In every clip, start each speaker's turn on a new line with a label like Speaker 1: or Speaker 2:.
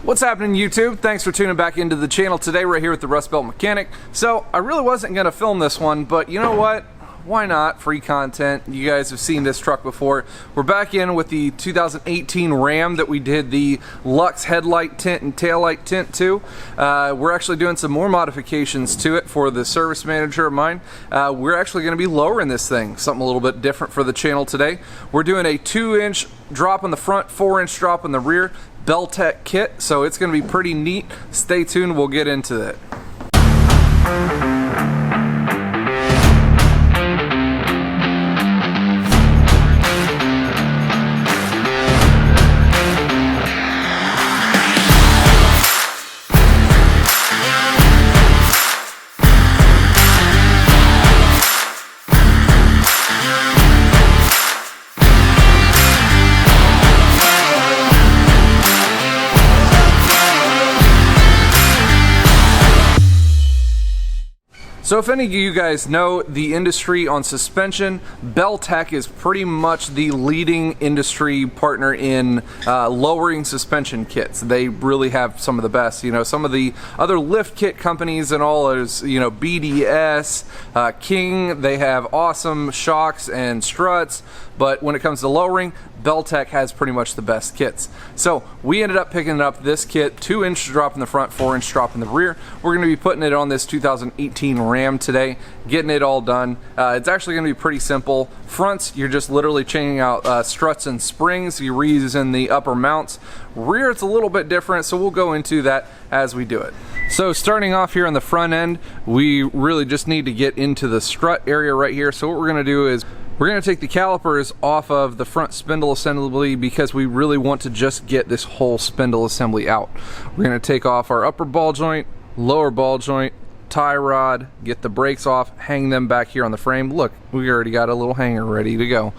Speaker 1: What's happening, YouTube? Thanks for tuning back into the channel today. Right here with the Rustbelt Mechanic. So I really wasn't going to film this one, but you know what? Why not? Free content. You guys have seen this truck before. We're back in with the 2018 Ram that we did the Lux headlight tint and taillight tint to. We're actually doing some more modifications to it for the service manager of mine. We're actually going to be lowering this thing, something a little bit different for the channel today. We're doing a 2-inch drop in the front, 4-inch drop in the rear, Belltech kit, so it's going to be pretty neat. Stay tuned, we'll get into it. So if any of you guys know the industry on suspension, Belltech is pretty much the leading industry partner in lowering suspension kits. They really have some of the best. You know, some of the other lift kit companies and all is, you know, BDS, King, they have awesome shocks and struts, but when it comes to lowering, Belltech has pretty much the best kits. So we ended up picking up this kit, 2-inch drop in the front, 4-inch drop in the rear. We're going to be putting it on this 2018 Ram today, getting it all done. It's actually going to be pretty simple. Fronts, you're just literally changing out struts and springs. You're reusing the upper mounts. Rear, it's a little bit different, so we'll go into that as we do it. So starting off here on the front end, we really just need to get into the strut area right here. So what we're going to do is we're going to take the calipers off of the front spindle assembly because we really want to just get this whole spindle assembly out. We're going to take off our upper ball joint, lower ball joint, tie rod, get the brakes off, hang them back here on the frame. Look, we already got a little hanger ready to go.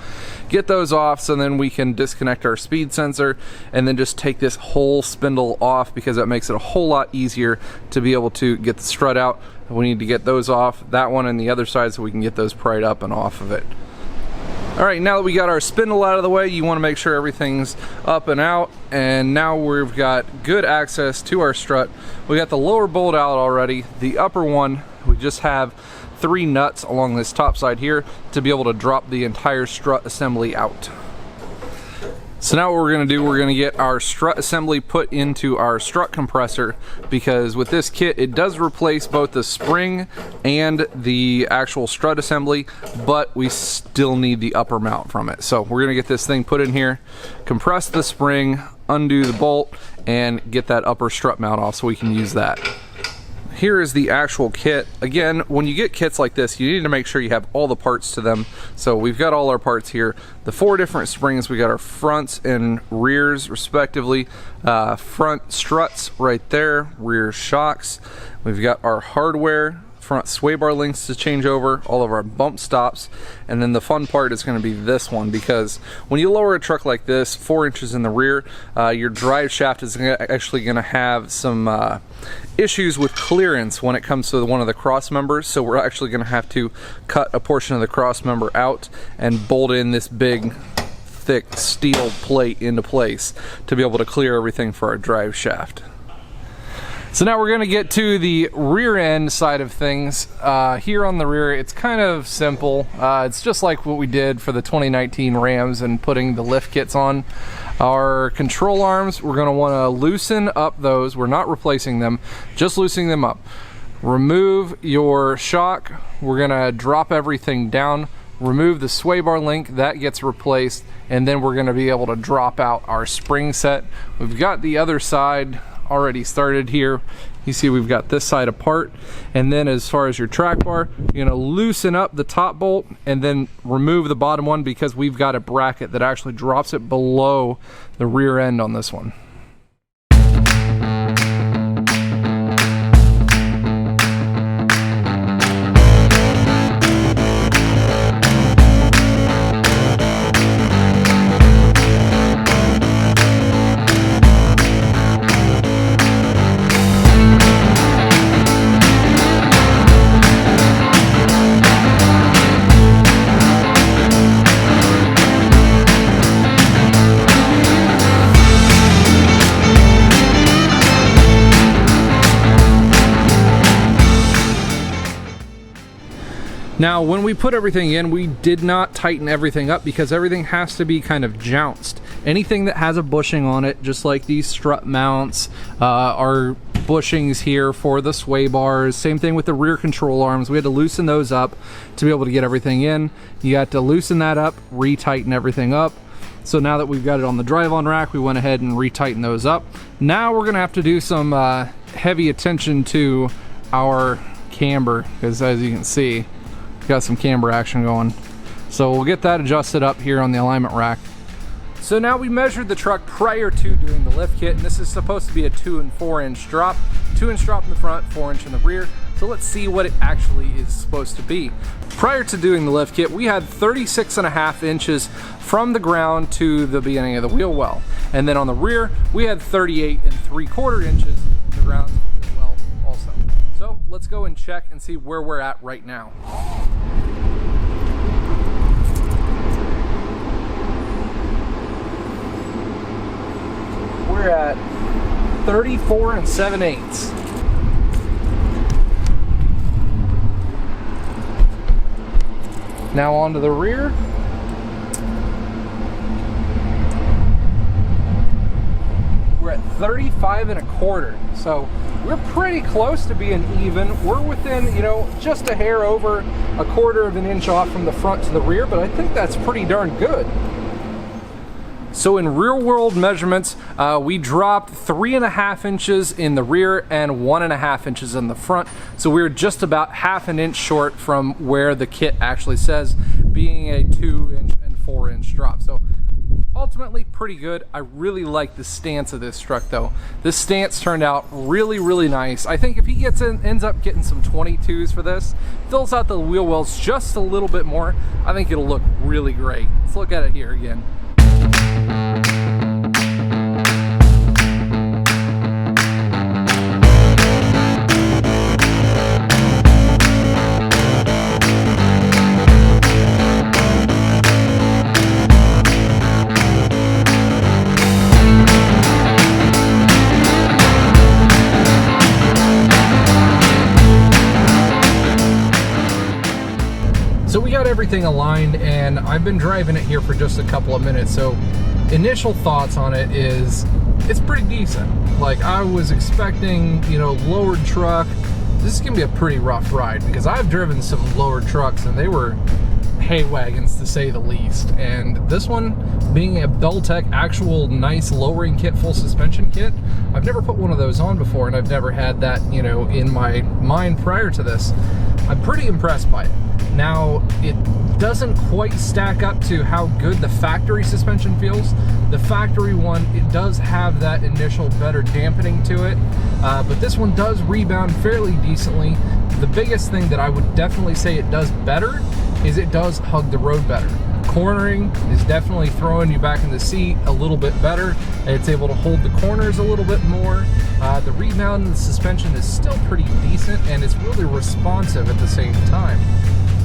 Speaker 1: Get those off so then we can disconnect our speed sensor and then just take this whole spindle off because that makes it a whole lot easier to be able to get the strut out. We need to get those off, that one and the other side, so we can get those pried up and off of it. Alright, now that we got our spindle out of the way, you want to make sure everything's up and out, and now we've got good access to our strut. We got the lower bolt out already. The upper one, we just have 3 nuts along this top side here to be able to drop the entire strut assembly out. So now what we're going to do, we're going to get our strut assembly put into our strut compressor, because with this kit it does replace both the spring and the actual strut assembly, but we still need the upper mount from it. So we're going to get this thing put in here, compress the spring, undo the bolt, and get that upper strut mount off so we can use that. Here is the actual kit. Again, when you get kits like this, you need to make sure you have all the parts to them. So we've got all our parts here. The 4 different springs, we got our fronts and rears respectively. Front struts right there, rear shocks. We've got our hardware, front sway bar links to change over, all of our bump stops, and then the fun part is going to be this one, because when you lower a truck like this 4 inches in the rear, your drive shaft is actually going to have some issues with clearance when it comes to one of the cross members. So we're actually going to have to cut a portion of the cross member out and bolt in this big thick steel plate into place to be able to clear everything for our drive shaft. So now we're going to get to the rear end side of things. Here on the rear, it's kind of simple. It's just like what we did for the 2019 Rams and putting the lift kits on. Our control arms, we're going to want to loosen up those. We're not replacing them, just loosening them up. Remove your shock. We're going to drop everything down. Remove the sway bar link, that gets replaced, and then we're going to be able to drop out our spring set. We've got the other side already started here. You see we've got this side apart, and then as far as your track bar, you're going to loosen up the top bolt and then remove the bottom one, because we've got a bracket that actually drops it below the rear end on this one. Now, when we put everything in, we did not tighten everything up because everything has to be kind of jounced. Anything that has a bushing on it, just like these strut mounts, are bushings here for the sway bars. Same thing with the rear control arms. We had to loosen those up to be able to get everything in. You got to loosen that up, retighten everything up. So now that we've got it on the drive-on rack, we went ahead and retightened those up. Now we're gonna have to do some heavy attention to our camber, because as you can see, we've got some camber action going. So we'll get that adjusted up here on the alignment rack. So now we measured the truck prior to doing the lift kit, and this is supposed to be a 2 and 4 inch drop. 2 inch drop in the front, 4 inch in the rear. So let's see what it actually is supposed to be. Prior to doing the lift kit, we had 36.5 inches from the ground to the beginning of the wheel well. And then on the rear, we had 38.75 inches from the ground to the wheel well also. So let's go and check and see where we're at right now. We're at 34 7/8. Now onto the rear. We're at 35 1/4. So we're pretty close to being even. We're within, you know, just a hair over 1/4 inch off from the front to the rear, but I think that's pretty darn good. So in real world measurements, we dropped 3.5 inches in the rear and 1.5 inches in the front. So we're just about 1/2 inch short from where the kit actually says, being a 2 inch and 4 inch drop. So ultimately pretty good. I really like the stance of this truck though. This stance turned out really, really nice. I think if he ends up getting some 22s for this, fills out the wheel wells just a little bit more, I think it'll look really great. Let's look at it here again. So we got everything aligned, and I've been driving it here for just a couple of minutes. So initial thoughts on it is it's pretty decent. Like I was expecting, you know, lowered truck. This is gonna be a pretty rough ride because I've driven some lowered trucks and they were hay wagons to say the least. And this one being a Belltech actual nice lowering kit, full suspension kit, I've never put one of those on before, and I've never had that, you know, in my mind prior to this. I'm pretty impressed by it. Now, it doesn't quite stack up to how good the factory suspension feels. The factory one, it does have that initial better dampening to it, but this one does rebound fairly decently. The biggest thing that I would definitely say it does better is it does hug the road better. Cornering is definitely throwing you back in the seat a little bit better. It's able to hold the corners a little bit more. The rebound in the suspension is still pretty decent, and it's really responsive at the same time.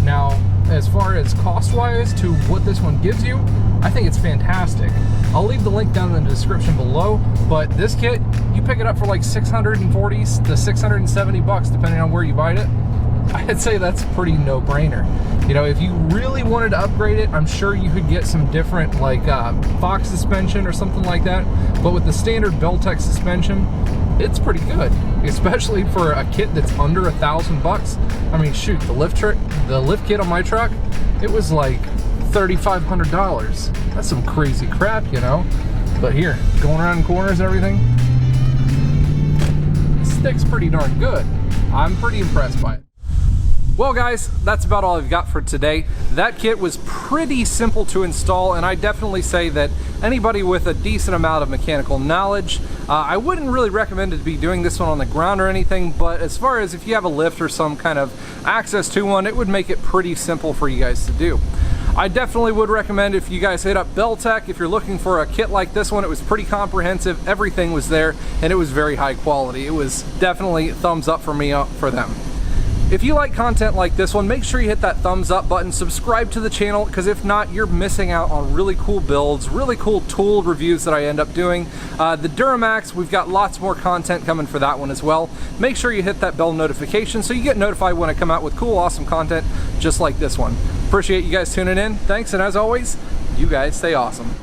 Speaker 1: Now, as far as cost-wise to what this one gives you, I think it's fantastic. I'll leave the link down in the description below, but this kit, you pick it up for like 640 to 670 bucks, depending on where you buy it. I'd say that's a pretty no-brainer. You know, if you really wanted to upgrade it, I'm sure you could get some different, like Fox suspension or something like that. But with the standard Belltech suspension, it's pretty good, especially for a kit that's under $1,000. I mean, shoot, the lift kit on my truck, it was like $3,500. That's some crazy crap, you know. But here, going around corners and everything, it sticks pretty darn good. I'm pretty impressed by it. Well guys, that's about all I've got for today. That kit was pretty simple to install, and I definitely say that anybody with a decent amount of mechanical knowledge, I wouldn't really recommend to be doing this one on the ground or anything, but as far as if you have a lift or some kind of access to one, it would make it pretty simple for you guys to do. I definitely would recommend if you guys hit up Belltech, if you're looking for a kit like this one. It was pretty comprehensive, everything was there, and it was very high quality. It was definitely thumbs up for me for them. If you like content like this one, make sure you hit that thumbs up button, subscribe to the channel, because if not, you're missing out on really cool builds, really cool tool reviews that I end up doing. The Duramax, we've got lots more content coming for that one as well. Make sure you hit that bell notification so you get notified when I come out with cool, awesome content just like this one. Appreciate you guys tuning in. Thanks, and as always, you guys stay awesome.